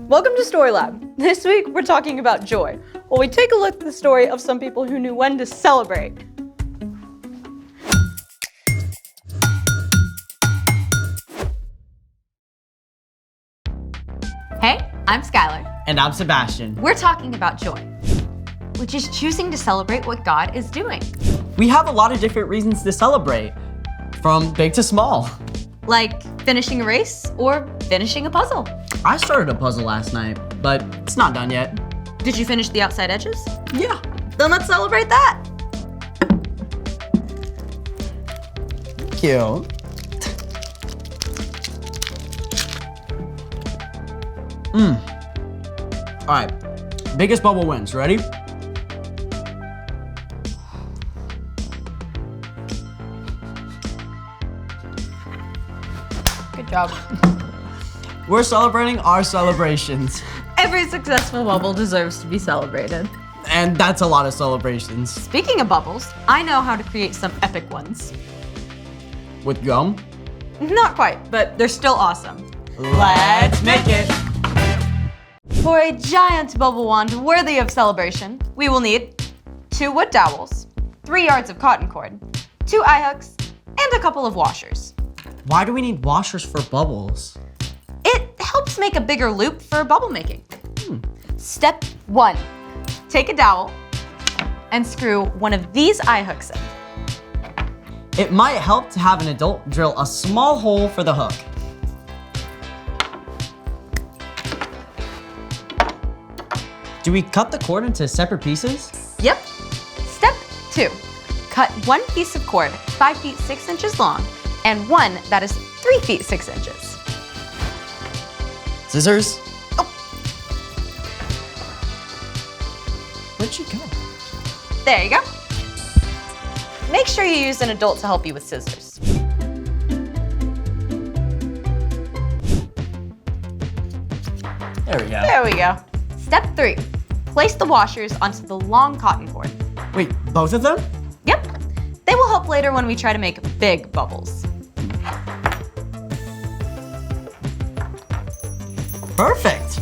Welcome to Story Lab. This week we're talking about joy. Well, we take a look at the story of some people who knew when to celebrate. Hey, I'm Skylar. And I'm Sebastian. We're talking about joy, which is choosing to celebrate what God is doing. We have a lot of different reasons to celebrate, from big to small. Like finishing a race or finishing a puzzle. I started a puzzle last night, but it's not done yet. Did you finish the outside edges? Yeah. Then let's celebrate that. Cute. All right, biggest bubble wins. Ready? Good job. We're celebrating our celebrations. Every successful bubble deserves to be celebrated. And that's a lot of celebrations. Speaking of bubbles, I know how to create some epic ones. With gum? Not quite, but they're still awesome. Let's make it! For a giant bubble wand worthy of celebration, we will need 2 wood dowels, 3 yards of cotton cord, 2 eye hooks, and a couple of washers. Why do we need washers for bubbles? It helps make a bigger loop for bubble making. Step 1, take a dowel and screw one of these eye hooks in. It might help to have an adult drill a small hole for the hook. Do we cut the cord into separate pieces? Yep. Step 2, cut 1 piece of cord 5 feet 6 inches long and one that is 3 feet 6 inches. Scissors? Oh. Where'd she go? There you go. Make sure you use an adult to help you with scissors. There we go. There we go. Step 3, place the washers onto the long cotton cord. Wait, both of them? Yep. They will help later when we try to make big bubbles. Perfect.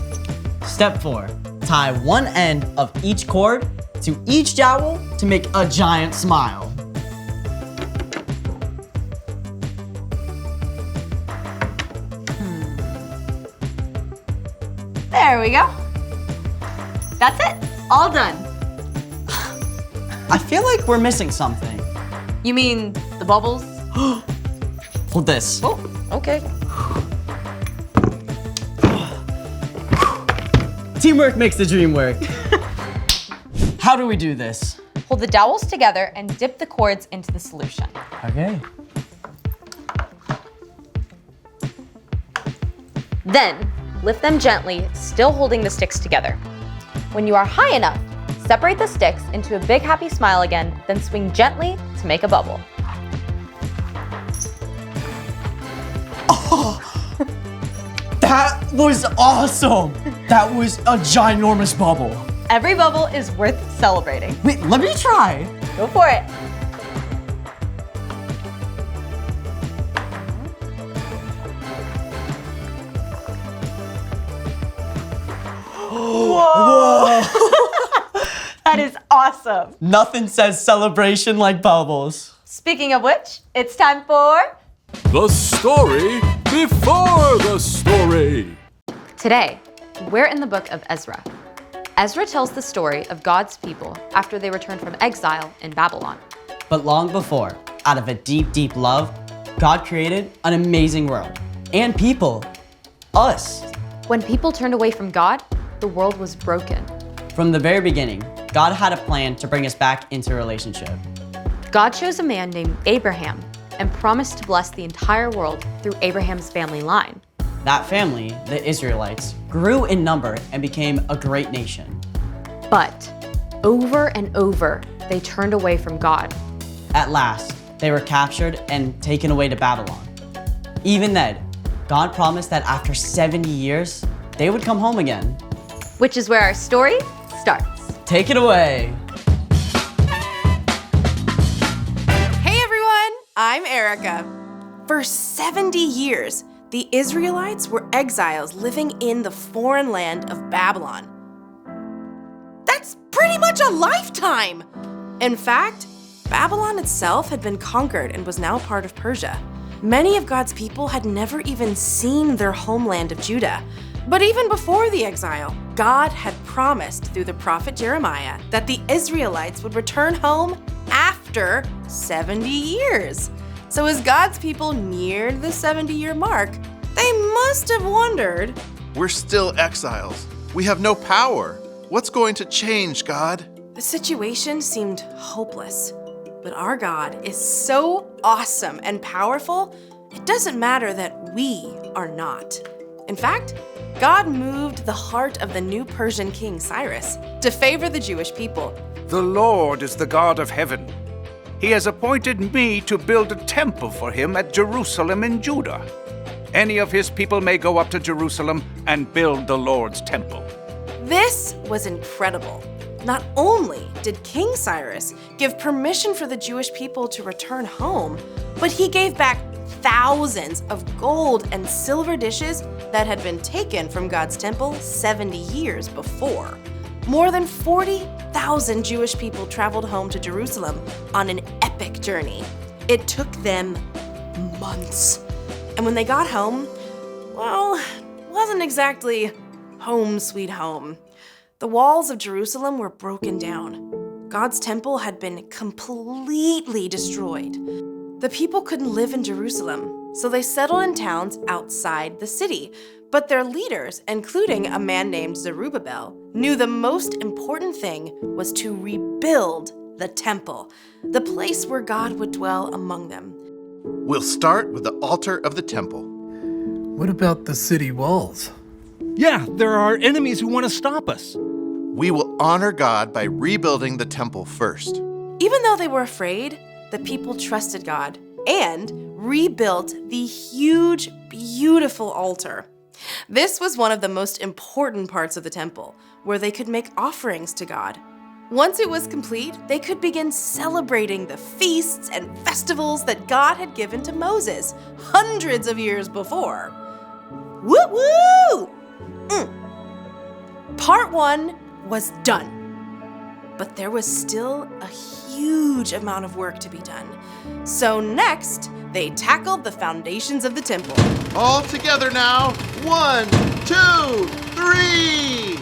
Step 4, tie one end of each cord to each dowel to make a giant smile. There we go. That's it. All done. I feel like we're missing something. You mean the bubbles? Hold this. Oh, okay. Teamwork makes the dream work. How do we do this? Hold the dowels together and dip the cords into the solution. Okay. Then, lift them gently, still holding the sticks together. When you are high enough, separate the sticks into a big happy smile again, then swing gently to make a bubble. Oh, that was awesome. That was a ginormous bubble. Every bubble is worth celebrating. Wait, let me try. Go for it. Whoa. That is awesome. Nothing says celebration like bubbles. Speaking of which, it's time for The story before the story. Today, we're in the book of Ezra. Ezra tells the story of God's people after they returned from exile in Babylon. But long before, out of a deep, deep love, God created an amazing world and people, us. When people turned away from God, the world was broken. From the very beginning, God had a plan to bring us back into a relationship. God chose a man named Abraham and promised to bless the entire world through Abraham's family line. That family, the Israelites, grew in number and became a great nation. But over and over, they turned away from God. At last, they were captured and taken away to Babylon. Even then, God promised that after 70 years, they would come home again. Which is where our story starts. Take it away. Hey everyone, I'm Erica. For 70 years, The Israelites were exiles living in the foreign land of Babylon. That's pretty much a lifetime! In fact, Babylon itself had been conquered and was now part of Persia. Many of God's people had never even seen their homeland of Judah. But even before the exile, God had promised through the prophet Jeremiah that the Israelites would return home after 70 years. So as God's people neared the 70-year mark, they must have wondered, We're still exiles. We have no power. What's going to change, God? the situation seemed hopeless. But our God is so awesome and powerful, it doesn't matter that we are not. In fact, God moved the heart of the new Persian king Cyrus to favor the Jewish people. The Lord is the God of heaven. He has appointed me to build a temple for him at Jerusalem in Judah. Any of his people may go up to Jerusalem and build the Lord's temple. This was incredible. Not only did King Cyrus give permission for the Jewish people to return home, but he gave back thousands of gold and silver dishes that had been taken from God's temple 70 years before. More than 40,000 Jewish people traveled home to Jerusalem on an epic journey. It took them months. And when they got home, well, it wasn't exactly home sweet home. The walls of Jerusalem were broken down. God's temple had been completely destroyed. The people couldn't live in Jerusalem, so they settled in towns outside the city. But their leaders, including a man named Zerubbabel, knew the most important thing was to rebuild the temple, the place where God would dwell among them. We'll start with the altar of the temple. What about the city walls? Yeah, there are enemies who want to stop us. We will honor God by rebuilding the temple first. Even though they were afraid, the people trusted God and rebuilt the huge, beautiful altar. This was one of the most important parts of the temple, where they could make offerings to God. Once it was complete, they could begin celebrating the feasts and festivals that God had given to Moses hundreds of years before. Woo-woo! Part 1 was done. But there was still a huge amount of work to be done. So next, they tackled the foundations of the temple. All together now. 1, 2, 3.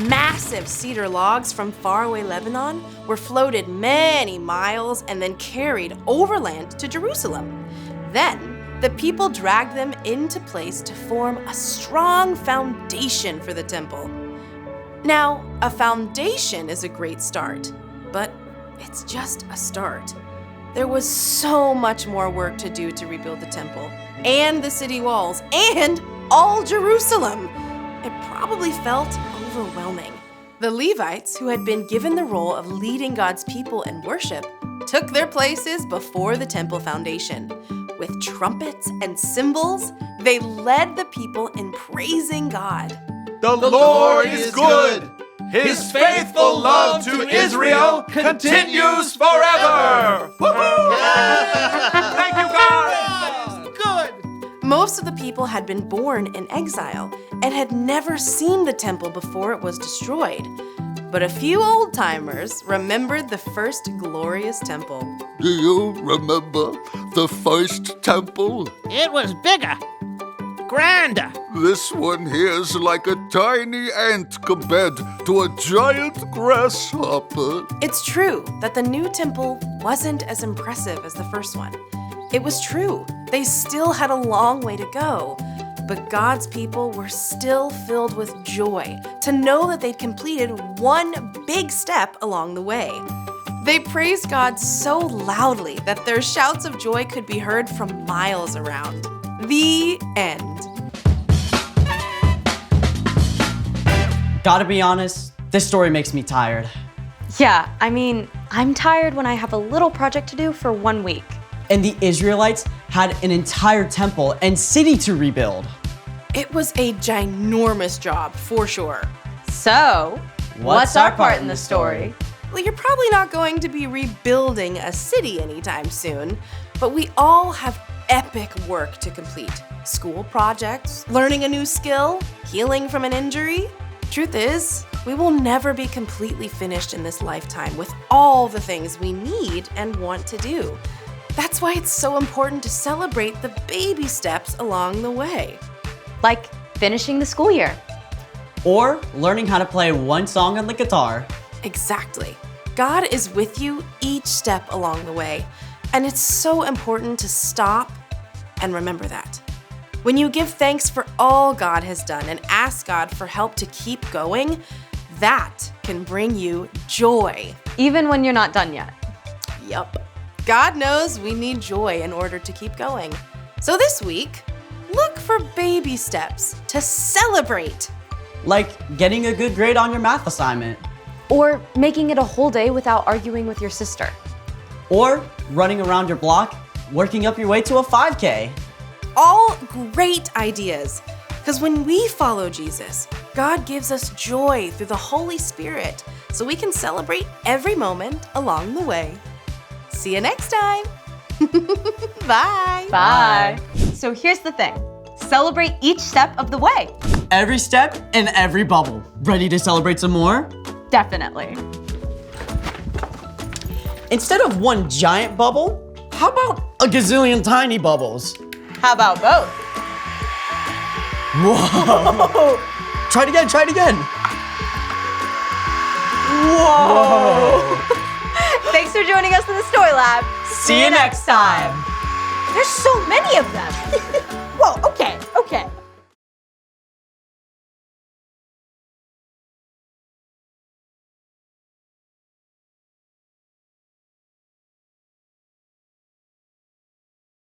Massive cedar logs from faraway Lebanon were floated many miles and then carried overland to Jerusalem. Then, the people dragged them into place to form a strong foundation for the temple. Now, a foundation is a great start, but it's just a start. There was so much more work to do to rebuild the temple, and the city walls, and all Jerusalem. It probably felt overwhelming. The Levites, who had been given the role of leading God's people in worship, took their places before the temple foundation. With trumpets and cymbals, they led the people in praising God. The Lord is good. His faithful love to Israel continues forever. Woohoo! Thank you, God! Good! Most of the people had been born in exile and had never seen the temple before it was destroyed. But a few old-timers remembered the first glorious temple. Do you remember the first temple? It was bigger, grander. This one here's like a tiny ant compared to a giant grasshopper. It's true that the new temple wasn't as impressive as the first one. It was true, they still had a long way to go. But God's people were still filled with joy to know that they'd completed one big step along the way. They praised God so loudly that their shouts of joy could be heard from miles around. The end. Gotta be honest, this story makes me tired. Yeah, I mean, I'm tired when I have a little project to do for 1 week. And the Israelites had an entire temple and city to rebuild. It was a ginormous job, for sure. So, what's our part in the story? Well, you're probably not going to be rebuilding a city anytime soon, but we all have epic work to complete. School projects, learning a new skill, healing from an injury. Truth is, we will never be completely finished in this lifetime with all the things we need and want to do. That's why it's so important to celebrate the baby steps along the way. Like finishing the school year. Or learning how to play one song on the guitar. Exactly. God is with you each step along the way, and it's so important to stop and remember that. When you give thanks for all God has done and ask God for help to keep going, that can bring you joy. Even when you're not done yet. Yup. God knows we need joy in order to keep going. So this week, look for baby steps to celebrate. Like getting a good grade on your math assignment. Or making it a whole day without arguing with your sister. Or running around your block, working up your way to a 5K. All great ideas. Because when we follow Jesus, God gives us joy through the Holy Spirit so we can celebrate every moment along the way. See you next time. Bye. Bye. So here's the thing. Celebrate each step of the way. Every step and every bubble. Ready to celebrate some more? Definitely. Instead of one giant bubble, how about a gazillion tiny bubbles? How about both? Whoa! Try it again, try it again. Whoa! Thanks for joining us in the Story Lab. See you next time. There's so many of them.